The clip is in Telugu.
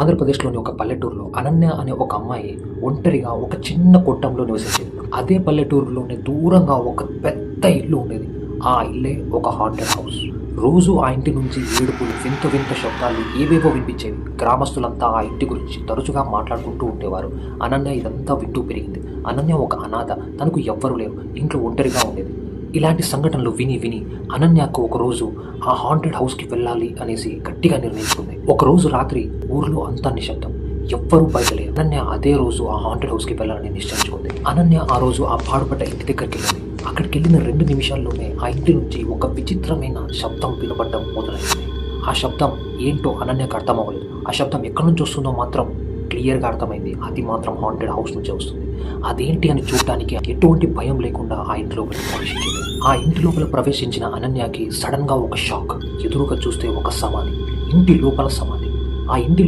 ఆంధ్రప్రదేశ్లోని ఒక పల్లెటూరులో అనన్య అనే ఒక అమ్మాయి ఒంటరిగా ఒక చిన్న కొట్టంలో నివసించేది. అదే పల్లెటూరులోనే దూరంగా ఒక పెద్ద ఇల్లు ఉండేది. ఆ ఇల్లే ఒక హాంటెడ్ హౌస్. రోజు ఆ ఇంటి నుంచి ఏడుపులు, వింత వింత శబ్దాలు ఏవేవో వినిపించేవి. గ్రామస్తులంతా ఆ ఇంటి గురించి తరచుగా మాట్లాడుకుంటూ ఉండేవారు. అనన్య ఇదంతా వింటూ పెరిగింది. అనన్య ఒక అనాథ, తనకు ఎవ్వరూ లేరు, ఇంట్లో ఒంటరిగా ఉండేది. ఇలాంటి సంఘటనలు విని విని అనన్యకు ఒకరోజు ఆ హాంటెడ్ హౌస్కి వెళ్ళాలి అనేసి గట్టిగా నిర్ణయించుకుంది. ఒకరోజు రాత్రి ఊర్లో అంతా నిశ్శబ్దం, ఎవ్వరూ బయట లేరు. అనన్య అదే రోజు ఆ హాంటెడ్ హౌస్కి వెళ్ళాలని నిశ్చయించుకుంది. అనన్య ఆ రోజు ఆ పాడుపడ్డ ఇంటి దగ్గరికి వెళ్ళింది. అక్కడికి వెళ్ళిన 2 నిమిషాల్లోనే ఆ ఇంటి నుంచి ఒక విచిత్రమైన శబ్దం వినపడడం మొదలైంది. ఆ శబ్దం ఏంటో అనన్యకు అర్థం అవ్వలేదు. ఆ శబ్దం ఎక్కడి నుంచి వస్తుందో మాత్రం క్లియర్గా అర్థమైంది. అది మాత్రం హాంటెడ్ హౌస్ నుంచే వస్తుంది. అదేంటి అని చూడటానికి ఎటువంటి భయం లేకుండా ఆ ఇంటి లోపలికి ప్రవేశించింది. ఆ ఇంటి లోపల ప్రవేశించిన అనన్యకి సడన్ గా ఒక షాక్. ఎదురుగా చూస్తే ఒక సమాధి, ఇంటి లోపల సమాధి. ఆ ఇంటి